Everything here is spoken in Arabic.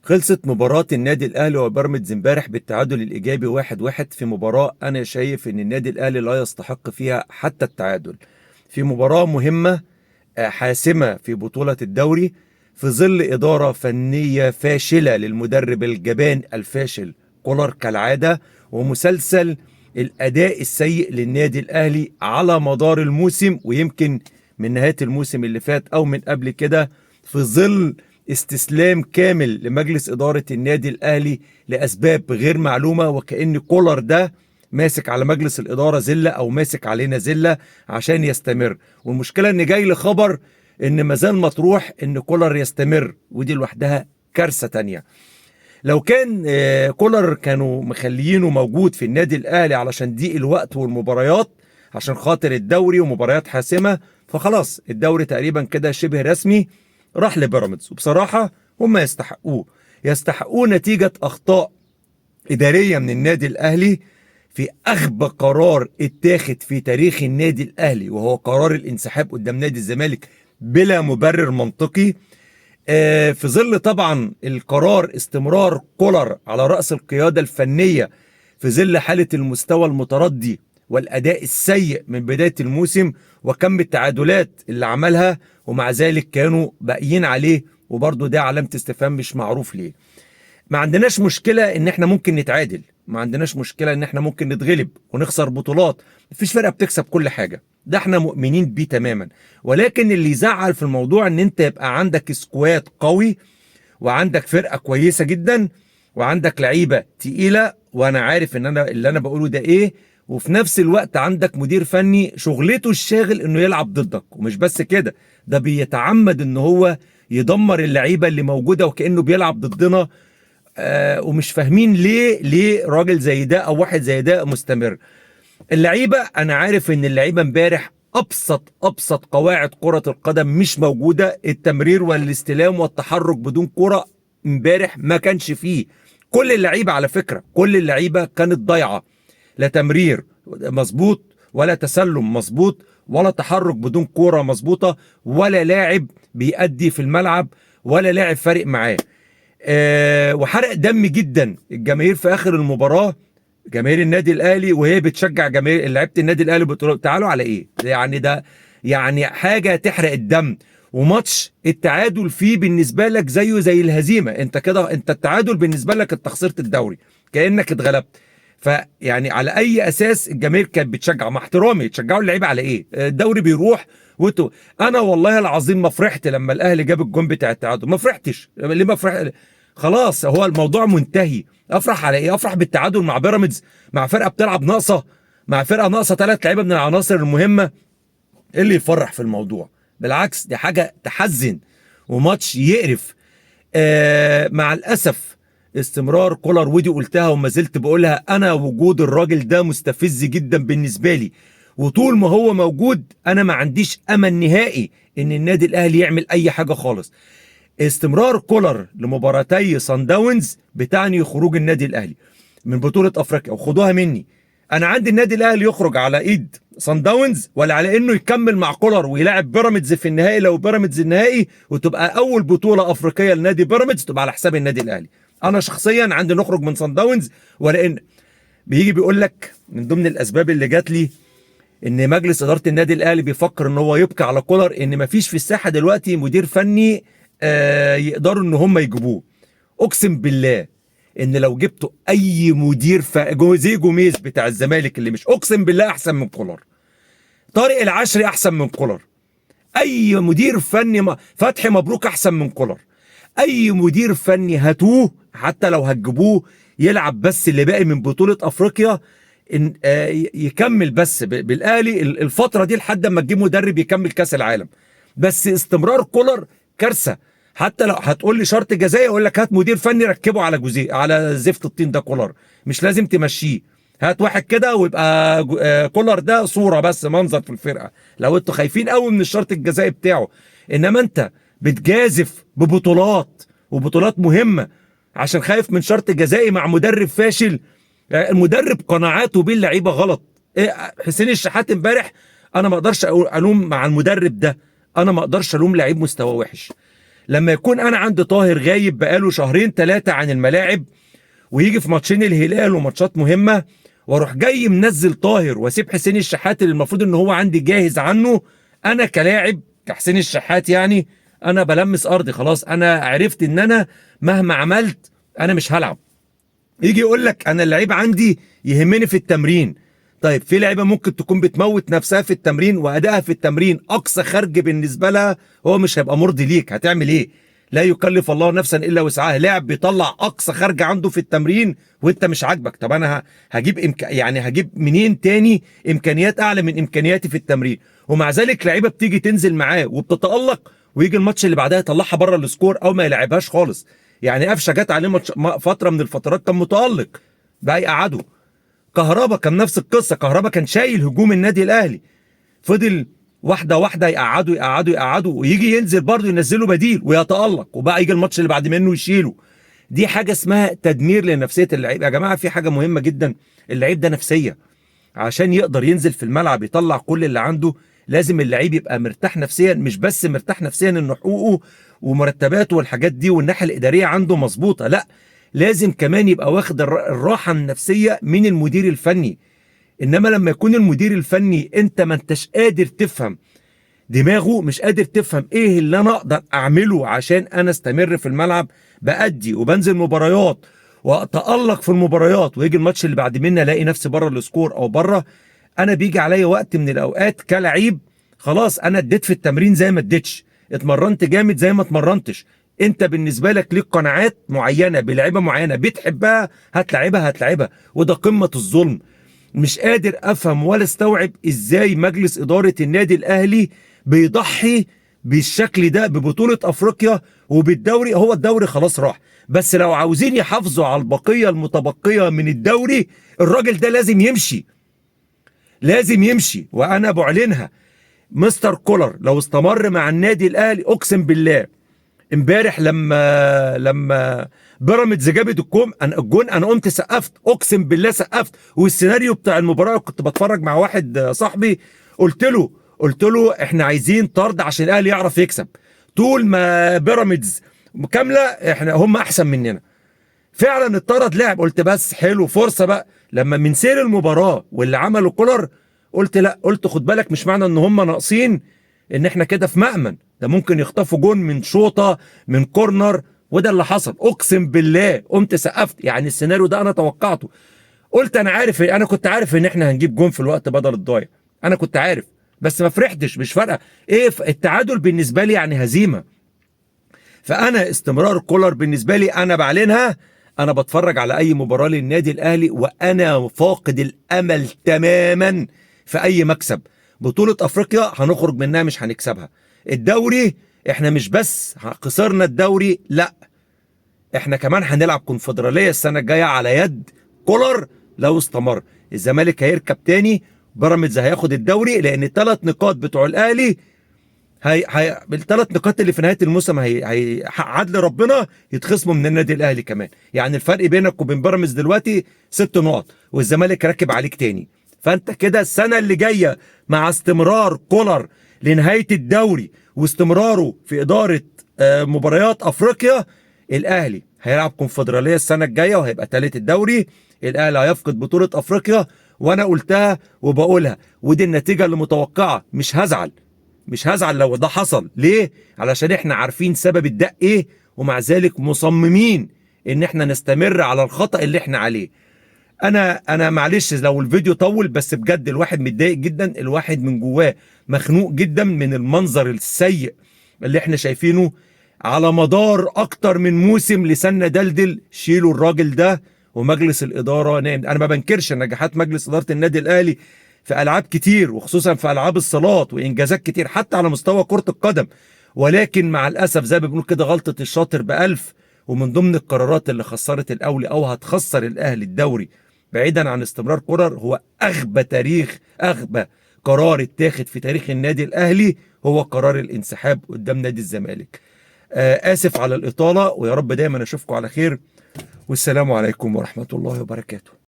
خلصت مباراة النادي الأهلي وبيراميدز امبارح بالتعادل الإيجابي 1-1 في مباراة أنا شايف إن النادي الأهلي لا يستحق فيها حتى التعادل. في مباراة مهمة حاسمة في بطولة الدوري، في ظل إدارة فنية فاشلة للمدرب الجبان الفاشل كولر كالعادة، ومسلسل الأداء السيء للنادي الأهلي على مدار الموسم، ويمكن من نهاية الموسم اللي فات أو من قبل كده، في ظل استسلام كامل لمجلس إدارة النادي الأهلي لأسباب غير معلومة، وكأن كولر ده ماسك على مجلس الإدارة زلة أو ماسك علينا زلة عشان يستمر. والمشكلة إن جاي لخبر إن مازال مطروح إن كولر يستمر، ودي لوحدها كارثة تانية. لو كان كولر كانوا مخليينه موجود في النادي الأهلي علشان ضيق الوقت والمباريات، عشان خاطر الدوري ومباريات حاسمة، فخلاص الدوري تقريبا كده شبه رسمي راح لبيراميدز. وبصراحة هم يستحقوه نتيجة أخطاء إدارية من النادي الأهلي في أغبى قرار اتاخد في تاريخ النادي الأهلي، وهو قرار الانسحاب قدام نادي الزمالك بلا مبرر منطقي. في ظل طبعا القرار استمرار كولر على رأس القيادة الفنية في ظل حالة المستوى المتردي والأداء السيء من بداية الموسم وكم التعادلات اللي عملها، ومع ذلك كانوا باقيين عليه، وبرضه ده علامة استفهام مش معروف ليه. ما عندناش مشكلة ان احنا ممكن نتعادل، ما عندناش مشكلة ان احنا ممكن نتغلب ونخسر بطولات، مفيش فرقة بتكسب كل حاجة، ده احنا مؤمنين بيه تماما. ولكن اللي يزعل في الموضوع ان انت يبقى عندك سكواد قوي، وعندك فرقة كويسة جدا، وعندك لعيبة تقيلة، وانا عارف ان انا اللي انا بقوله ده ايه، وفي نفس الوقت عندك مدير فني شغلته الشاغل انه يلعب ضدك. ومش بس كده، ده بيتعمد ان هو يدمر اللعيبة اللي موجودة وكأنه بيلعب ضدنا. ومش فاهمين ليه راجل زي ده او واحد زي ده مستمر. اللعيبه، انا عارف ان اللعيبه امبارح ابسط قواعد كره القدم مش موجوده، التمرير والاستلام والتحرك بدون كره امبارح ما كانش فيه. كل اللعيبه على فكره، كل اللعيبه كانت ضايعه، لا تمرير مظبوط ولا تسلم مظبوط ولا تحرك بدون كوره مظبوطه ولا لاعب بيأدي في الملعب ولا لاعب فارق معاه. وحرق دم جدا الجماهير في اخر المباراه، جماهير النادي الاهلي وهي بتشجع جماهير لعيبه النادي الاهلي، بتقول تعالوا على ايه يعني؟ ده يعني حاجه تحرق الدم. وماتش التعادل فيه بالنسبه لك زيه زي الهزيمه، انت كده انت التعادل بالنسبه لك انت خسرت الدوري كانك اتغلبت. فيعني على اي اساس الجماهير كانت بتشجع؟ مع احترامي، تشجعوا اللعيبه على ايه؟ الدوري بيروح وانتوا. انا والله العظيم ما فرحت لما الاهلي جاب الجون بتاع التعادل، ما فرحتش. ليه ما فرحت؟ خلاص هو الموضوع منتهي. افرح على ايه؟ افرح بالتعادل مع بيراميدز، مع فرقه بتلعب ناقصه، مع فرقه ناقصه 3 لعيبه من العناصر المهمه. ايه اللي يفرح في الموضوع؟ بالعكس دي حاجه تحزن وماتش يقرف. مع الاسف استمرار كولر، ودي قلتها وما زلت بقولها، انا وجود الراجل ده مستفز جدا بالنسبه لي، وطول ما هو موجود انا ما عنديش امل نهائي ان النادي الاهلي يعمل اي حاجه خالص. استمرار كولر لمباراتي صن داونز بتعني خروج النادي الاهلي من بطولة افريقيا. وخدوها مني، انا عندي النادي الاهلي يخرج على ايد صن داونز ولا على انه يكمل مع كولر ويلاعب بيراميدز في النهائي، لو بيراميدز النهائي، وتبقى اول بطولة افريقية لنادي بيراميدز تبقى على حساب النادي الاهلي. انا شخصيا عندي نخرج من صن داونز، ولان بيجي بيقول لك من ضمن الاسباب اللي جات لي ان مجلس اداره النادي الاهلي بيفكر ان هو يبقى على كولر، ان مفيش في الساحه دلوقتي مدير فني يقدروا ان هم يجيبوه. اقسم بالله ان لو جبتوا اي مدير زي جوميز بتاع الزمالك اللي مش، اقسم بالله احسن من كولر. طارق العشري احسن من كولر. اي مدير فني فتحي مبروك احسن من كولر. اي مدير فني هاتوه، حتى لو هتجيبوه يلعب بس اللي باقي من بطولة افريقيا، إن يكمل بس بالاهلي الفترة دي لحد ما تجيب مدرب يكمل كاس العالم. بس استمرار كولر كارثة. حتى لو هتقول لي شرط جزائي، اقول لك هات مدير فني ركبه على على زفت الطين ده كولر، مش لازم تمشيه. هات واحد كده ويبقى كولر ده صورة بس، منظر في الفرقة، لو انتوا خايفين قوي من الشرط الجزائي بتاعه. انما انت بتجازف ببطولات وبطولات مهمة عشان خايف من شرط جزائي مع مدرب فاشل. المدرب قناعاته باللعيبة غلط. حسين الشحات امبارح، انا ما اقدرش الوم مع المدرب ده، انا ما اقدرش الوم لعيب مستوى وحش. لما يكون انا عندي طاهر غايب بقاله شهرين 3 عن الملاعب، ويجي في ماتشين الهلال وماتشات مهمه، واروح جاي منزل طاهر واسيب حسين الشحات اللي المفروض ان هو عندي جاهز عنه، انا كلاعب كحسين الشحات يعني انا بلمس ارضي خلاص. انا عرفت ان انا مهما عملت انا مش هلعب. يجي يقول لك انا اللعيب عندي يهمني في التمرين. طيب في لعيبه ممكن تكون بتموت نفسها في التمرين وادائها في التمرين اقصى خرج بالنسبه لها هو مش هيبقى مرضي ليك، هتعمل ايه؟ لا يكلف الله نفسا الا وسعها. لاعب بيطلع اقصى خرج عنده في التمرين وانت مش عاجبك، طب انا هجيب يعني هجيب منين تاني امكانيات اعلى من امكانياتي في التمرين؟ ومع ذلك لعيبه بتيجي تنزل معاه وبتتالق، ويجي الماتش اللي بعدها يطلعها بره السكور او ما يلعبهاش خالص. يعني قفشه جت عليه فتره من الفترات كان متالق بقى يقعده. كهربا كان نفس القصه، كهربا كان شايل هجوم النادي الاهلي، فضل واحده واحده يقعده ويجي ينزل برضه ينزله بديل ويتالق، وبقى يجي الماتش اللي بعد منه يشيله. دي حاجه اسمها تدمير لنفسيه اللعيب. يا جماعه في حاجه مهمه جدا، اللعيب ده نفسيه. عشان يقدر ينزل في الملعب يطلع كل اللي عنده لازم اللعيب يبقى مرتاح نفسيا، مش بس مرتاح نفسيا ان حقوقه ومرتباته والحاجات دي والناحيه الاداريه عنده مظبوطه، لا لازم كمان يبقى واخد الراحه النفسيه من المدير الفني. انما لما يكون المدير الفني انت ما انتش قادر تفهم دماغه، مش قادر تفهم ايه اللي انا اقدر اعمله عشان انا استمر في الملعب بأدي وبنزل مباريات واتألق في المباريات، ويجي الماتش اللي بعد منه الاقي نفسي بره السكور او بره. انا بيجي عليا وقت من الاوقات كلاعب خلاص انا اديت في التمرين زي ما اديتش، اتمرنت جامد زي ما اتمرنتش. انت بالنسبه لك ليك قناعات معينه بلعيبه معينه بتحبها هتلعبها، وده قمه الظلم. مش قادر افهم ولا استوعب ازاي مجلس اداره النادي الاهلي بيضحي بالشكل ده ببطوله افريقيا وبالدوري. هو الدوري خلاص راح، بس لو عاوزين يحافظوا على البقيه المتبقيه من الدوري الراجل ده لازم يمشي، لازم يمشي. وانا بعلنها مستر كولر لو استمر مع النادي الاهلي اقسم بالله. امبارح لما بيراميدز جابت الجون انا قمت سقفت، اقسم بالله سقفت. والسيناريو بتاع المباراه كنت بتفرج مع واحد صاحبي، قلت له احنا عايزين طرد عشان الاهلي يعرف يكسب. طول ما بيراميدز كامله احنا هم احسن مننا. فعلا اتطرد لاعب، قلت بس حلو فرصه بقى. لما من سير المباراه واللي عمله كولر قلت لا، قلت خد بالك مش معنى ان هم ناقصين ان احنا كده في مأمن، ده ممكن يخطفوا جون من شوطه من كورنر، وده اللي حصل. اقسم بالله قمت سقفت، يعني السيناريو ده انا توقعته. قلت انا عارف، انا كنت عارف ان احنا هنجيب جون في الوقت بدل الضايع، انا كنت عارف بس ما فرحتش، مش فارقه ايه التعادل بالنسبه لي يعني هزيمه. فانا استمرار كولر بالنسبه لي انا بعلنها، انا بتفرج على اي مباراه للنادي الاهلي وانا فاقد الامل تماما في اي مكسب. بطوله افريقيا هنخرج منها مش هنكسبها. الدوري احنا مش بس خسرنا الدوري، لا احنا كمان هنلعب كونفدراليه السنه الجايه على يد كولر لو استمر. الزمالك هيركب تاني، بيراميدز هياخد الدوري لان الثلاث نقاط بتوع الاهلي بالثلاث نقاط اللي في نهايه الموسم عدل ربنا يتخصموا من النادي الاهلي كمان. يعني الفرق بينك وبين بيراميدز دلوقتي 6 نقط، والزمالك راكب عليك تاني. فانت كده السنه اللي جايه مع استمرار كولر لنهايه الدوري واستمراره في اداره مباريات افريقيا، الاهلي هيلعب كونفدراليه السنه الجايه وهيبقى ثالث الدوري، الاهلي هيفقد بطوله افريقيا. وانا قلتها وبقولها ودي النتيجه اللي متوقعه. مش هزعل لو ده حصل. ليه؟ علشان احنا عارفين سبب الدق ايه، ومع ذلك مصممين ان احنا نستمر على الخطأ اللي احنا عليه. انا معلش لو الفيديو طول، بس بجد الواحد متضايق جدا، الواحد من جواه مخنوق جدا من المنظر السيء اللي احنا شايفينه على مدار اكتر من موسم. لسنة دلدل شيلوا الراجل ده ومجلس الاداره نائم. انا ما بنكرش نجاحات مجلس اداره النادي الاهلي في العاب كتير، وخصوصا في العاب الصالات، وانجازات كتير حتى على مستوى كرة القدم، ولكن مع الاسف زي ما بنقول كده غلطة الشاطر بألف. ومن ضمن القرارات اللي خسرت الاهلي او هتخسر الاهلي الدوري بعيدا عن استمرار كولر هو اغبى قرار اتاخد في تاريخ النادي الاهلي، هو قرار الانسحاب قدام نادي الزمالك. اسف على الاطالة، ويا رب دايما اشوفكم على خير، والسلام عليكم ورحمة الله وبركاته.